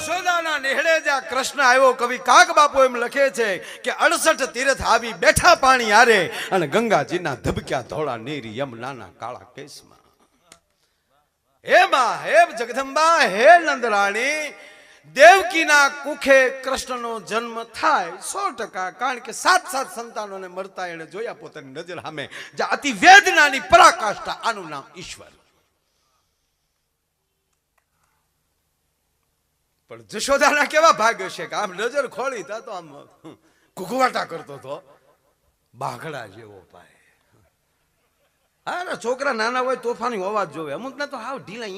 જશોદાના નેહળે જ્યાં કૃષ્ણ આવ્યો, કવિ કાગ બાપુ એમ લખે છે કે 68 તીર્થ આવી બેઠા પાણી હારે, અને ગંગાજીના ધબક્યા ધોળા નીર યમુનાના કાળા કેસમાં. હે માં, હે જગદંબા, હે નંદરાણી, દેવકીના કુખે કૃષ્ણનો જન્મ થાય 100%, કારણ કે 7 સંતાનોને મરતા એને જોયા પોતાની નજર સામે. જે અતિ વેદનાની પરાકાષ્ઠા, આનું નામ ઈશ્વર. પણ જશોદાના કેવા ભાગ્ય છે કે આમ નજર ખોલી તા તો આમ ઘૂઘવાટા કરતો હતો, બાઘડા જેવો પાય. હા, છોકરા નાના હોય તોફાની અવાજ જોવે, અમુક ના તો હાવ ઢીલા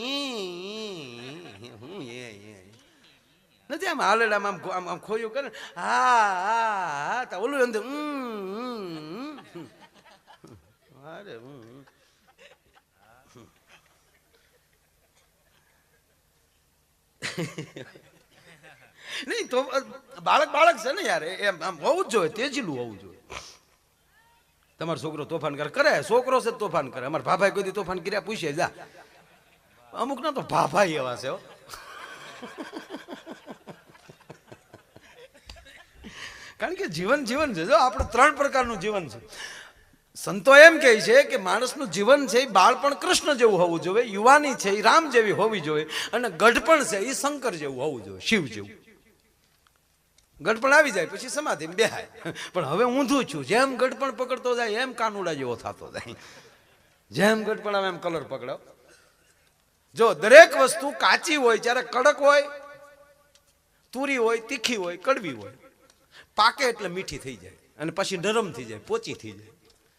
નથી, આમ હાલડામાં આમ ખોયું કરે. હા, ઓલું અંદર અરે નહીં તો બાળક છે ને યાર, એમ આમ હોવું જ જોઈએ, તેજીલું હોવું જોઈએ. તમારો છોકરો તોફાન કરે, છોકરો છે તોફાન કરે. અમારા ભાભાઈ કોઈ દી તોફાન કર્યા પૂછે જા, અમુક ના તો ભાભાઈ એવા છે. કારણ કે જીવન છે, જો આપણે 3 પ્રકારનું જીવન છે. સંતો એમ કહે છે કે માણસનું જીવન છે એ બાળપણ કૃષ્ણ જેવું હોવું જોઈએ, યુવાની છે એ રામ જેવી હોવી જોઈએ, અને ગઢપણ છે એ શંકર જેવું હોવું જોઈએ, શિવ જેવું. ગઢપણ આવી જાય પછી સમાધિ બેહાય. પણ હવે ઊંધું છું, જેમ ગઢપણ પકડતો જાય એમ કાનુડા જેવો થતો જાય. જેમ ગઢપણ આવે એમ કલર પકડાવ. જો દરેક વસ્તુ કાચી હોય ત્યારે કડક હોય, તુરી હોય, તીખી હોય, કડવી હોય. પાકે એટલે મીઠી થઈ જાય અને પછી નરમ થઈ જાય, પોચી થઈ જાય.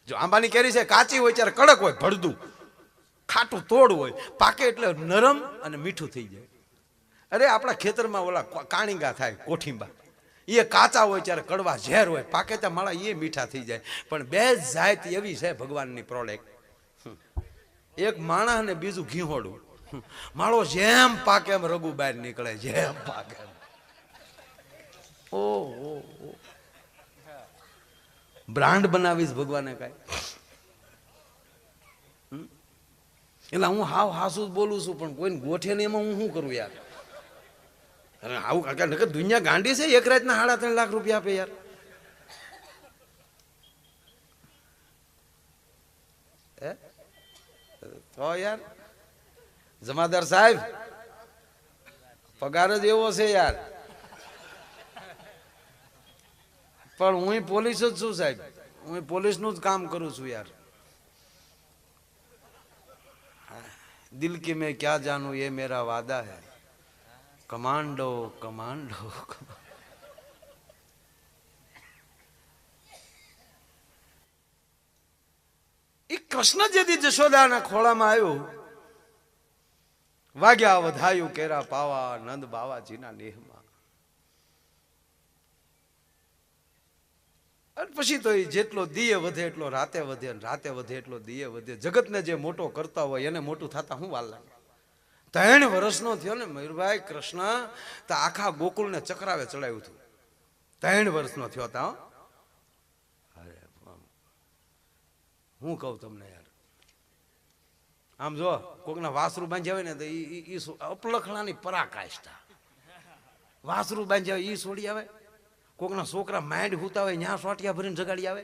જો આંબાની કેરી છે, કાચી હોય ત્યારે કડક હોય, ભડદું ખાટું તોડ હોય, પાકે એટલે નરમ અને મીઠું થઈ જાય. અરે આપણા ખેતરમાં ઓલા કાણીગા થાય, કોઠીંબા, એ કાચા હોય ત્યારે કડવા ઝેર હોય, પાકે ત્યાં માળા એ મીઠા થઈ જાય. પણ બે જ જાત એવી છે ભગવાનની પ્રોડક્ટ. એક માણસ ને બીજું ઘીહોડું. માળો જેમ પાકે એમ રઘુ બહાર નીકળે, જેમ પાકે. ઓહો, બ્રાન્ડ બનાવીશ ભગવાને કાંઈ. એટલે હું હાવ હાસું બોલું છું, પણ કોઈને ગોઠે ને એમાં હું શું કરું યાર. અરે આવું કાકા નકર દુનિયા ગાંડી છે, એક રાતના 3.5 લાખ રૂપિયા આપે યાર. તો યાર જમાદાર સાહેબ પગાર જ એવો છે યાર. પણ હું પોલીસ જ છું સાહેબ, હું પોલીસનું જ કામ કરું છું યાર. દિલ કી મેં ક્યા જાનું ये मेरा वादा है, कमांडो कमांडो. એ કૃષ્ણ જેથી જશોદાના ખોળામાં આવ્યો, વાગ્યા વધાયું કેરા પાવા નંદ બાવાજીના નેહમાં. અને પછી તો એ જેટલો દિયે વધે એટલો રાતે વધે, રાતે વધે એટલો દિયે વધે. જગતને જે મોટો કરતા હોય એને મોટું થતા શું વાર લાગે. 3 વર્ષનો થયો ને મયુરભાઈ કૃષ્ણ, તો આખા ગોકુળને ચક્રાવે ચડાવ્યું હતું. 3 વર્ષનો થયો તા. અરે હું કહું તમને યાર, આમ જો કોકના વાસરું બાંધ્યા હોય ને તો ઈ અપલખણાની પરાકાષ્ઠા. વાસરું બાંધ્યા હોય ઈ છોડી આવે, કોકના છોકરા માંડ હુતા હોય ત્યાં સોટિયા ભરીને જગાડી આવે.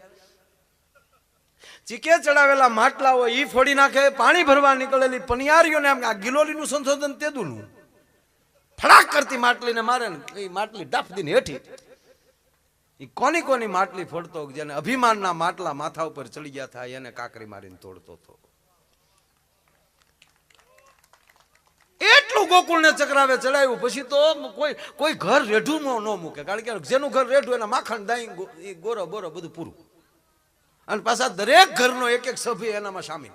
ચીકે ચડાવેલા માટલા હોય ઈ ફોડી નાખે. પાણી ભરવા નીકળેલી પનિયારીઓને આમ આ ગિલોલીનું સંશોધન તેદુનું ફડાક કરતી માટલીને મારે ને એ માટલી ડાફ દીને હેઠી. એ કોની કોની માટલી ફોડતો, જેને અભિમાનના માટલા માથા ઉપર ચડી ગયા થાય એને કાકરી મારીને તોડતો હતો. એટલું ગોકુળને ચક્રાવે ચડાવ્યું. પછી તો કોઈ ઘર રેઢું ન મૂકે, કારણ કે જેનું ઘર રેઢું એના માખણ દાઈ ગોરો બોરો બધું પૂરું. અને પાછા દરેક ઘરનો એક સભ્ય એનામાં સામેલ,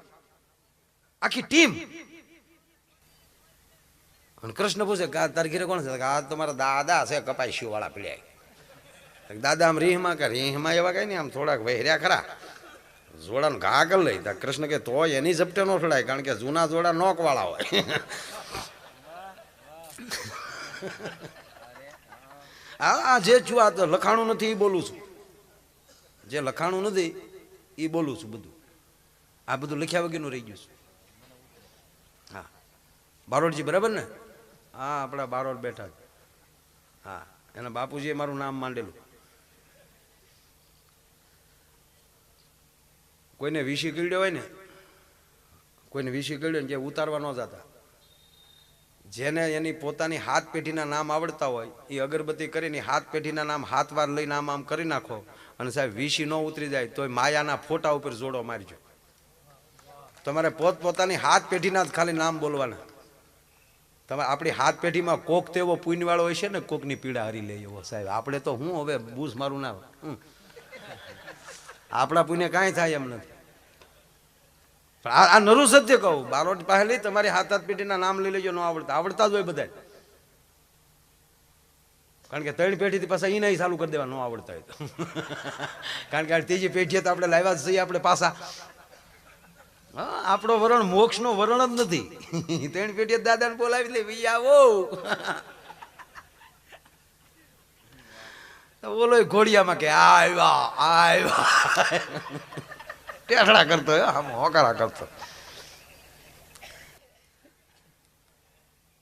આખી ટીમ. અને કૃષ્ણ પૂછે કે તારી ઘરે કોણ છે? આ તમારા દાદા છે કપાસી વાળા પીડ્યા. દાદા આમ રીહમાં કે રીહમાં એવા કઈ નહીં, આમ થોડાક વહેર્યા ખરા, જોડાનો ઘા કરી લઈ. કૃષ્ણ કે તો એની ઝપટે ન છોડાય, કારણ કે જૂના જોડા નોક વાળા હોય. આ જે છું આ તો લખાણું નથી એ બોલું છું, જે લખાણું નથી એ બોલું છું. બધું આ બધું લખ્યા વગરનું રહી ગયું છે. હા બારોડજી બરાબર ને? હા આપણા બારોડ બેઠા. હા, એના બાપુજીએ મારું નામ માંડેલું. કોઈને વીસી કીડ્યો હોય ને, કોઈને વીસી કીડ્યો ને જે ઉતારવા ન જતા, જેને એની પોતાની હાથ પેઢીના નામ આવડતા હોય એ અગરબત્તી કરીને હાથ પેઢીના નામ હાથ વાર લઈને આમ કરી નાખો, અને સાહેબ વીસી ન ઉતરી જાય તો માયાના ફોટા ઉપર જોડો મારજો. તમારે પોતપોતાની હાથ પેઢીના જ ખાલી નામ બોલવાના. તમે આપણી હાથ પેઢીમાં કોક તો એવો પુણ્યવાળો હોય છે ને કોકની પીડા હરી લે એવો. સાહેબ આપણે તો હું હવે બૂસ મારું ના, આપણા પુણ્ય કાંઈ થાય એમ નથી. આ નરું સત્ય કહું, બારોટ પાસે લઈ તમારી હાથ પેઢીના નામ લઈ લેજો. ન આવડતા જ હોય બધા, કારણ કે 3 પેઢીથી પાછા એ નહીં ચાલુ કરી દેવા ન આવડતા હોય તો. કારણ કે આ ત્રીજી પેઢીએ તો આપણે લાવ્યા જ છીએ આપણે પાછા. હા, આપણો વરણ મોક્ષનો વરણ જ નથી. 3 પેઢીએ દાદાને બોલાવી લે, ભાઈ આવો. બોલો ઘોડિયામાં કે આવ્યા આવ્યા ટેકડા કરતો, આમ હોકારા કરતો.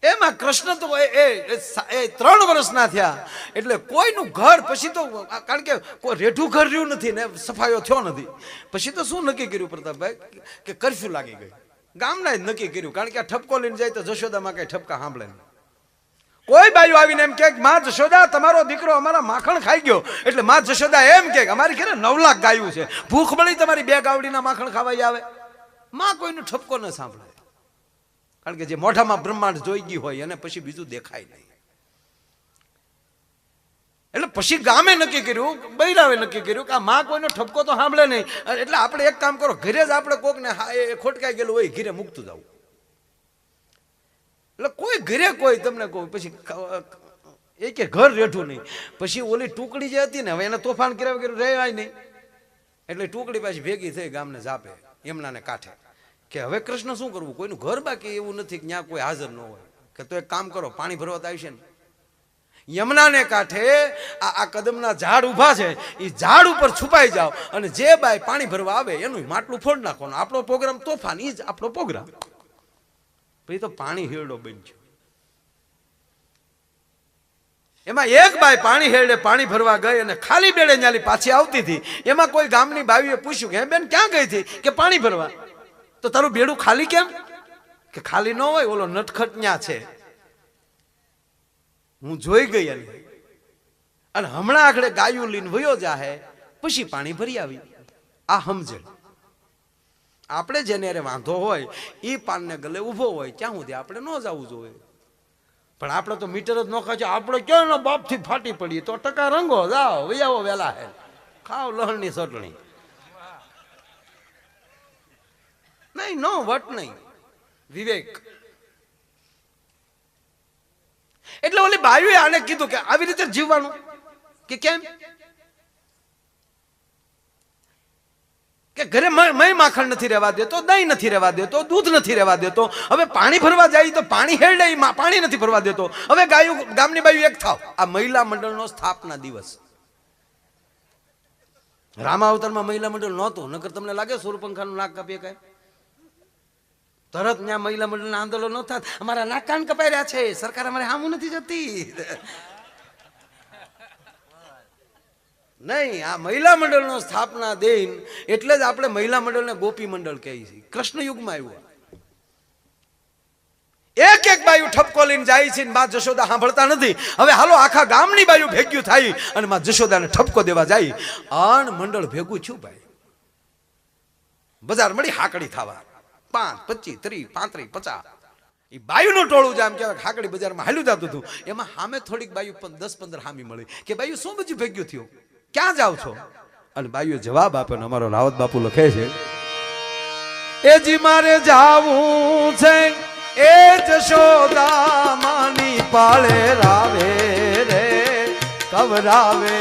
એમાં કૃષ્ણ તો એ 3 વર્ષના થયા એટલે કોઈનું ઘર પછી તો, કારણ કે કોઈ રેઠું ઘર રહ્યું નથી ને સફાયો થયો નથી. પછી તો શું નક્કી કર્યું પ્રતાપભાઈ કે કરફ્યુ લાગી ગઈ. ગામના જ નક્કી કર્યું, કારણ કે આ ઠપકો લઈને જાય તો જશોદામાં કઈ ઠપકા સાંભળે નહીં. કોઈ બાયું આવીને એમ કે માં જશોદા તમારો દીકરો અમારા માખણ ખાઈ ગયો, એટલે માં જશોદા એમ કે અમારી ઘરે 9 લાખ ગાયું છે, ભૂખ મળી તમારી 2 ગાવડીના માખણ ખાવાઈ આવે. માં કોઈનો ઠપકો ન સાંભળે, કારણ કે જે મોઢામાં બ્રહ્માંડ જોઈ ગઈ હોય અને પછી બીજું દેખાય નહીં. એટલે પછી ગામે નક્કી કર્યું, બૈરાવે નક્કી કર્યું કે આ માં કોઈનો ઠપકો તો સાંભળે નહીં. એટલે આપણે એક કામ કરો, ઘરે જ આપણે કોકને ખોટકાઈ ગયેલું હોય ઘરે મૂકતું જવું. એટલે કોઈ ઘરે કોઈ તમને કહું પછી એ કે ઘર રેઠું નહીં. પછી ઓલી ટુકડી જે હતી ને, હવે એને તોફાન કર્યા વગેરે રહેવાય નહીં. એટલે ટુકડી પાછી ભેગી થઈ ગામને જાપે યમુનાને કાંઠે કે હવે કૃષ્ણ શું કરવું, કોઈનું ઘર બાકી એવું નથી કે ત્યાં કોઈ હાજર ન હોય. કે તો એક કામ કરો, પાણી ભરવા તો આવશે ને. યમુનાને કાંઠે આ કદમના ઝાડ ઉભા છે, એ ઝાડ ઉપર છુપાઈ જાઓ અને જે બાય પાણી ભરવા આવે એનું માટલું ફોડ નાખવાનું. આપણો પ્રોગ્રામ તોફાન, એ જ આપણો પ્રોગ્રામ. પછી તો પાણી હેરડો બન્યો. એમાં એક બાઈ પાણી હેરડે પાણી ભરવા ગઈ અને ખાલી બેડે ન્યાલી પાછી આવતી હતી. એમાં કોઈ ગામની બાવીએ પૂછ્યું કે હે બેન ક્યાં ગઈ હતી, કે પાણી ભરવા. તો તારું બેડું ખાલી કેમ, કે ખાલી ન હોય, ઓલો નટખટ ન્યા છે, હું જોઈ ગઈ અને હમણાં આખડે ગાયું લઈને વયો જાહે, પછી પાણી ભરી આવી. આ સમજણ. આપણે જેને વાંધો હોય એ પાનને ગલે ઉભો હોય ત્યાં સુધી આપણે ન જવું જોઈએ. પણ આપણે તો મીટર જ ન ખાજો, આપણે ક્યાં બાપથી ફાટી પડીએ તો ટકા રંગો જાઓ વૈયાવો વેલા હે ખાવ લહણની ચટણી નહીં, નો વટ નહીં, વિવેક. એટલે ઓલી બાયુએ આને કીધું કે આવી રીતે જીવવાનું. કે કેમ, કે ઘરે મય માખણ નથી રહેવા દેતો, દહીં નથી રહેવા દેતો, દૂધ નથી રહેવા દેતો. હવે પાણી ભરવા જાય તો પાણી હેરડે, પાણી નથી ભરવા દેતો. હવે ગાયું ગામની બાયું એક થાવ. આ મહિલા મંડળનો સ્થાપના દિવસ. રામાવતારમાં મહિલા મંડળ નહોતું, નકર તમને લાગે સૂરપંખાનું નાક કાપીએ કાંઈ? તરત ત્યાં મહિલા મંડળના આંદોલન ન થાત, અમારા નાક કાન કપાઈ રહ્યા છે, સરકાર અમારે હામું નથી જતી. નહીં, આ મહિલા મંડળનો સ્થાપના દિન એટલે જ આપણે મહિલા મંડળને ગોપી મંડળ કહીએ છીએ. કૃષ્ણ યુગમાં આવ્યું. એક એક બાયું ઠપકો લઈને જાય છે, માં જશોદા સાંભળતા નથી. હવે હાલો આખા ગામની બાયું ભેગ્યું થાય અને માં જશોદાને ઠપકો દેવા જાય. અન મંડળ ભેગું છું ભાઈ, બજાર મળી હાકડી થવા 5, 25, 30, 35, 50 એ બાયુનું ટોળું જામ કહેવાય. હાકડી બજારમાં હાલ્યું જતું હતું. એમાં સામે થોડીક બાયું 10-15 હામી મળી કે બાયું શું બધું ભેગ્યું થયું, ક્યાં જાવ છો? અને બાયુએ જવાબ આપ્યો ને અમારો રાવત બાપુ લખે છે, એ જી મારે જાવું છે એ જશોદા માની પાળે રાવે રે કવરાવે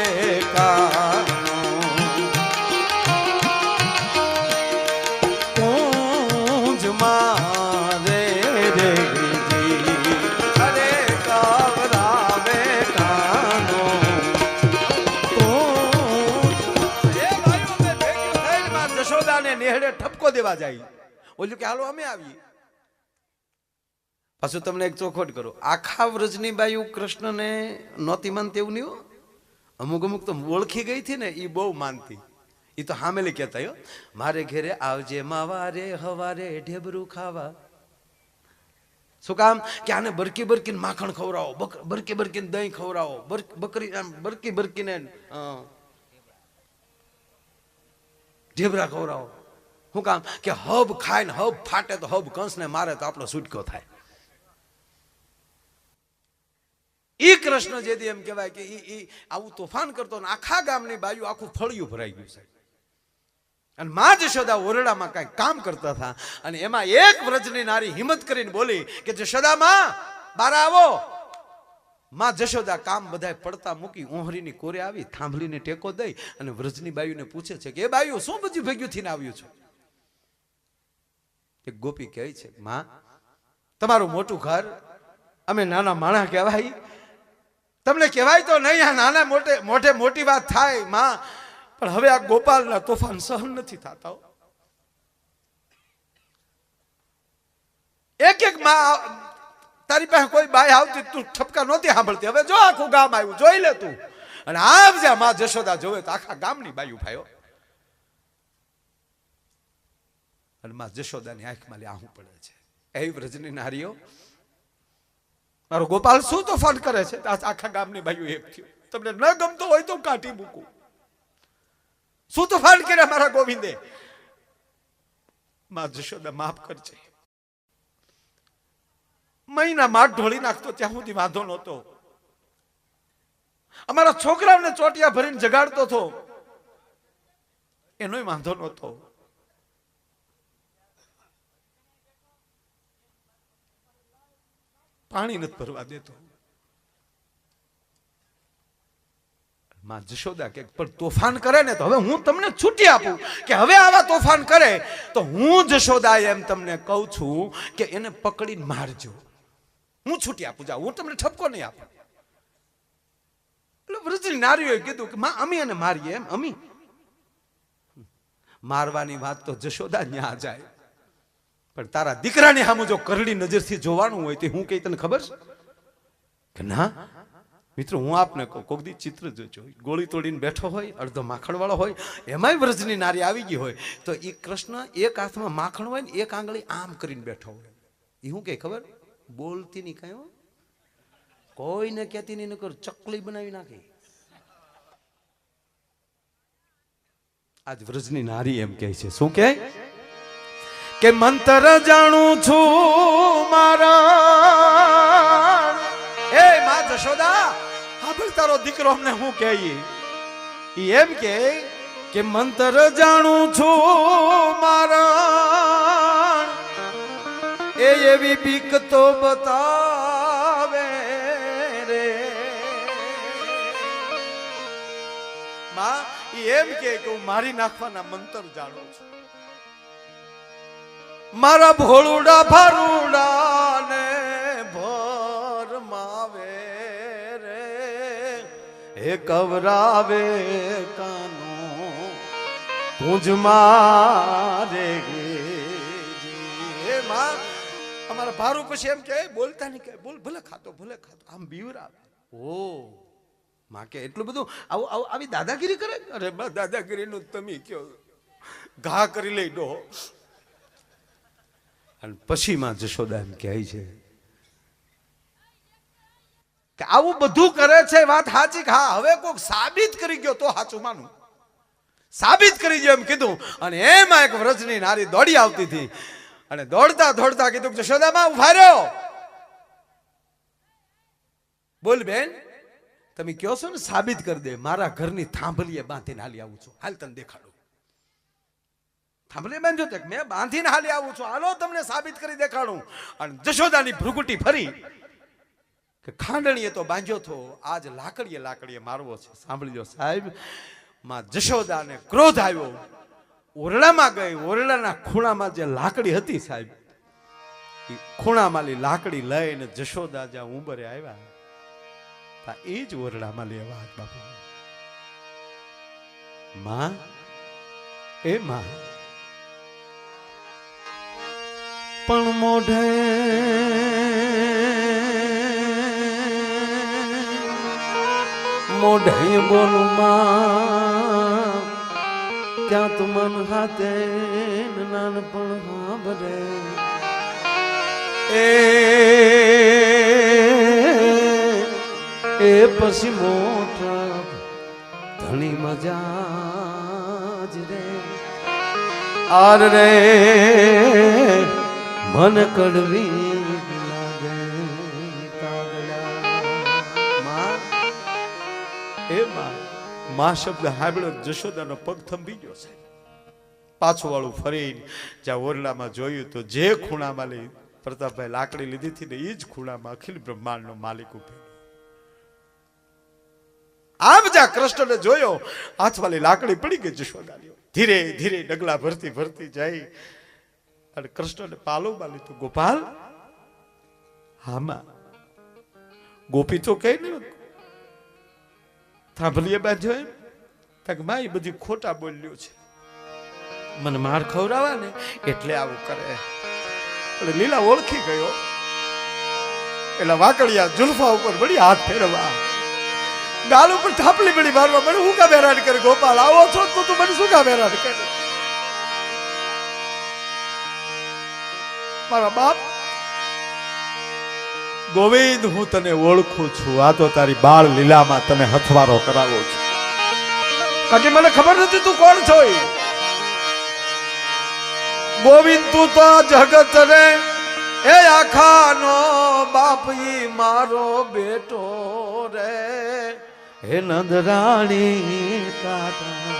કૂંજ મારે રે અરે કવરાવે કાનો. જશોદાને નેહડે ઠપકો દેવા જાય. ઓલું કે હાલો અમે આવીએ. પાછું તમને એક ચોખવટ કરું, આખા વ્રજની બાયુ કૃષ્ણને નહોતી માનતી એવું નહીં હો. અમુક અમુક તો ઓળખી ગઈ હતી ને એ બહુ માનતી. એ તો હામેલી કહેતા હો, મારે ઘેરે આવજે માવારે હવારે ઢેબરું ખાવા. શું કામ? કે આને બરકી બરકીને માખણ ખવડાવો, બરકી બરકીને દહીં ખવડાવો, બરકી બરકીને ઢેબરા ખવડાવો. શું કામ? કે હબ ખાય ને હબ ફાટે તો હબ કંસને મારે તો આપણો છૂટકો થાય. ઈ કૃષ્ણ જેથી એમ કહેવાય કે ઈ આવું તોફાન કરતો ને આખા ગામની બાજુ આખું ફળિયું ભરાઈ ગયું છે. અને માં જશોદા ઓરડામાં કઈ કામ કરતા હતા અને એમાં એક વ્રજની નારી હિંમત કરીને બોલી કે જશોદા માં બાર આવો. માં જશોદા કામ બધાય પડતા મૂકી ઓહરીની કોરે આવી, થાંભલીને ટેકો દઈ અને વ્રજની બાયુને પૂછે છે કે એ બાયુ શું બધું ભેગ્યું થઈને આવ્યું છે? એક ગોપી કહે છે, માં તમારું મોટું ઘર, અમે નાના માણસ કહેવાય, તમને કહેવાય તો નહીં આ નાના મોટે મોટી વાત થાય માં, પણ હવે આ ગોપાલના તોફાન સહન નથી થતા. એક એક માં તારી પાસે કોઈ બાય આવતી તું ઠપકા નહોતી સાંભળતી, હવે જો આખું ગામ આવ્યું, જોઈ લે તું. અને આમ જ્યાં માં જશોદા જોવે તો આખા ગામની બાયું ભાઈઓ. અને માં જશોદાની આંખમાં આહું પડે છે. એ વ્રજની નારીઓ, મારો ગોપાલ શું તોફાન કરે છે? આખા ગામની બાયું એક થયું. તમને ન ગમતો હોય તો કાઢી મૂકું. શું તોફાન કર્યા મારા ગોવિંદે? માં જશોદા માફ કરજે. મહિના માઠ ઢોળી નાખતો ત્યાં સુધી વાંધો નહોતો. અમારા છોકરાઓને ચોટિયા ભરીને જગાડતો હતો એનોય વાંધો નહોતો. પાણી નથી ભરવા દેતો. માં જશોદા કે પણ તોફાન કરે ને તો હવે હું તમને છૂટી આપું કે હવે આવા તોફાન કરે તો હું જશોદા એમ તમને કહું છું કે એને પકડીને મારજો. હું છૂટી આપું, જાઉં, હું તમને ઠપકો નહીં આપું. એટલે વ્રજની નારીઓએ કીધું કે માં અમી એને મારીએ. એમ અમી મારવાની વાત તો જશોદા ન્યા જાય, પણ તારા દીકરાની સામે જો કરડી નજરથી જોવાનું હોય તો હું કઈ તને ખબર છે કે ના? મિત્રો હું આપને કહું, કોક દી ચિત્ર જોજો, ગોળી તોડીને બેઠો હોય, અડધો માખણ વાળો હોય, એમાંય વ્રજની નારી આવી ગઈ હોય તો એ કૃષ્ણ એક હાથમાં માખણ હોય ને એક આંગળી આમ કરીને બેઠો હોય. એ શું કે ખબર? બોલતી નહીં કઈ, કોઈને કહેતી નહીં, નકર ચકલી બનાવી નાખી. આજ વ્રજની નારી એમ કહે છે, શું કહે કે મંતર જાણું છું મારા. એ માં જશોદા, હા તારો દીકરો અમને હું કહી, એમ કે મંતર જાણું છું મારા, એ એવી બીક તો બતાવે રે. માં એમ કે હું મારી નાખવાના મંતર જાણું છું. મારા ભોળુડા ભારુડા ને ભરમાવે રે, હે કવરાવે કાનો પૂજ મારે. હે માં, અમારા ભારું પછી એમ કે બોલતા નહીં, કે બોલ, ભલે ખાતો આમ બીવરાવે. ઓ માં કે એટલું બધું આવી દાદાગીરી કરે? અરે બા દાદાગીરીનું તમે કયો, ઘા કરી લઈ ડો. અને પછી માં જશોદા એમ કહે છે કે આવું બધું કરે છે, વાત સાચી. હા, હવે કોઈક સાબિત કરી ગયો તો સાચું માનું, સાબિત કરી ગયો એમ કીધું. અને એમાં એક વ્રજની નારી દોડી આવતી હતી અને દોડતા દોડતા કીધું, જશોદામાં ઉભા રહ્યો. બોલ બેન, તમે કહો છો ને સાબિત કરી દે. મારા ઘરની થાંભલીએ બાંધીને હાલી આવું છું, હાલ તને દેખાડું. થાંભલી બાંધ્યો તો મેં બાંધીને હાલી આવું છું, હાલો તમને સાબિત કરી દેખાડું. અને જશોદાની ભ્રુકુટી ફરી કે ખાંડણીએ તો બાંધ્યો તો, આજ લાકડીએ મારવો છે. સાંભળી લો સાહેબ, માં જશોદાને ક્રોધ આવ્યો, ઓરડામાં ગઈ. ઓરડાના ખૂણામાં જે લાકડી હતી સાહેબ, એ ખૂણામાંલી લાકડી લઈને જશોદા જ્યાં ઉંબરે આવ્યા, એ જ ઓરડામાં લેવા. બાપુ માં, એ માં પણ મોઢે મોઢે બોલું માં ત્યાં તું મન હાથે નાનપણ હાંભરે એ પછી મોટા ઘણી મજા જ રે આર રે મન કડવી લાગે કાગડા માં એ માં શબ્દ હાંભળ્યો જશોદાનો પગ થંભી ગયો છે પાછું વાળું ફરીને જ્યાં ઓરડામાં જોયું તો જે ખૂણામાં લઈ પ્રતાપભાઈ લાકડી લીધી હતી ને એ જ ખૂણામાં અખિલ બ્રહ્માંડનો માલિક ઉભો આમ જ્યાં કૃષ્ણને જોયો હાથવાળી લાકડી પડી ગઈ જશોદાની ધીરે ધીરે ડગલા ભરતી ભરતી જાય અને કૃષ્ણને પાલોમાં લીધું ગોપાલ હામાં ગોપી તો કઈ ને થાંભલીએ બાંધ્યો એમ તક માં એ બધી ખોટા બોલ્યું છે મને માર ખવડાવા ને એટલે આવું કરે એટલે લીલા ઓળખી ગયો એટલે વાકડિયા જુલ્ફા ઉપર બળી હાથ ફેરવા ગાલ ઉપર થાપલી બળી મારવા મને હું કા બેરાડ કરે ગોપાલ આવો છો તો તું મને શું કા બેરાડ કરે મારા બાપ ગોવિંદ હું તને ઓળખું છું આ તો તારી બાળ લીલામાં તને હથવારો કરાવો છું કારણ કે મને ખબર નથી તું કોણ છો ગોવિંદ તું તો જગત રે એ આખાનો બાપ ઈ મારો બેટો રે હે નંદરાણી કાકા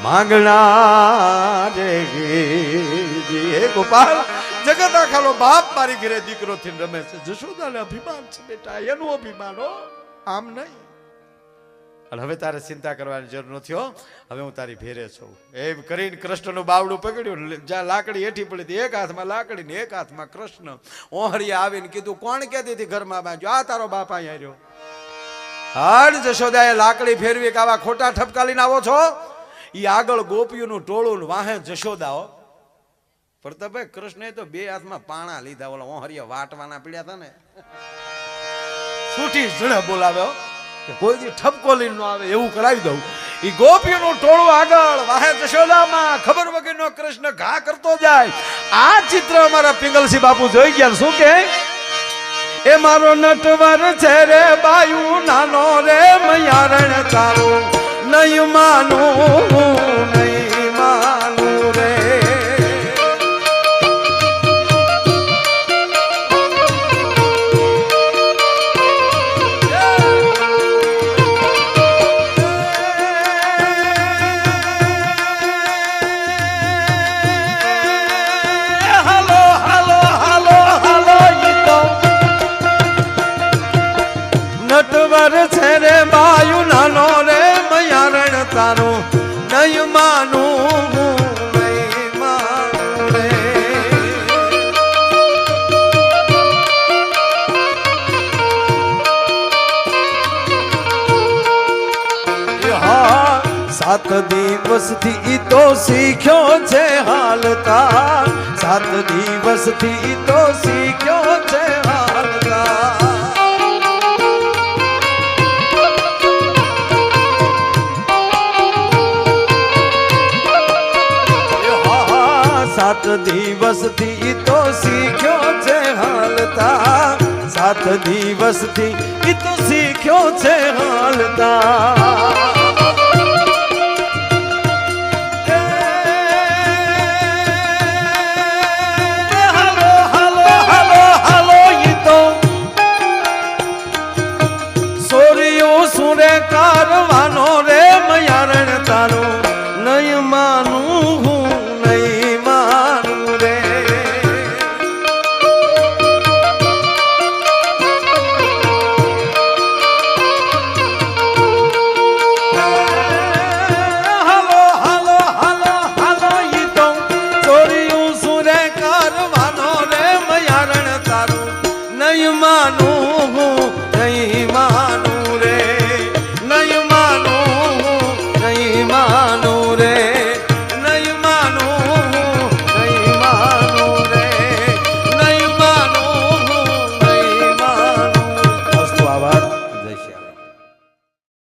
માંગણા રે હે ગોપાલ જગત આખાનો બાપ મારી ઘરે દીકરો થી રમે છે જશોદાને અભિમાન છે બેટા એનું અભિમાન હો આમ નહીં અને હવે તારે ચિંતા કરવાની જરૂર નથી હો હવે હું તારી ભેરે છું એમ કરીને કૃષ્ણનું બાવડું પકડ્યું જ્યાં લાકડી હેઠી પડી હતી એક હાથમાં લાકડી ને એક હાથમાં કૃષ્ણ ઓહરિયા આવીને કીધું કોણ કહેતી હતી ઘરમાં બાંધ્યો આ તારો બાપ અહીંયા રહ્યો હાડ જશોદાએ લાકડી ફેરવી કે આવા ખોટા ઠપકા લઈને આવો છો ઈ આગળ ગોપીઓનું ટોળું વાહે જશોદાઓ પ્રતાપભાઈ કૃષ્ણએ તો બે હાથમાં પાણા લીધા ઓલા ઓહરિયા વાટવાના પીડ્યા હતા ને છૂટી જડે બોલાવ્યો કે કોઈ દી ઠપકો લઈને ન આવે એવું કરાવી દઉં ઈ ગોપીઓનું ટોળું આગળ વાહે જશોદામાં ખબર વગરનો કૃષ્ણ ઘા કરતો જાય આ ચિત્ર અમારા પિંગલસિંહ બાપુ જોઈ ગયા શું કે એ મારો નટવર છે રે બાયુ નાનો રે મયારણ તારું નહીં માનું નહીં માનું રે તારું નહીં માનું નહીં માનું રે સાત દિવસથી તો શીખ્યો છે હાલતા સાત દિવસથી તો શીખ્યો છે હાલતા સાત દિવસથી તો શીખ્યો છે હાલતા સાત દિવસથી તો શીખ્યો છે હાલતા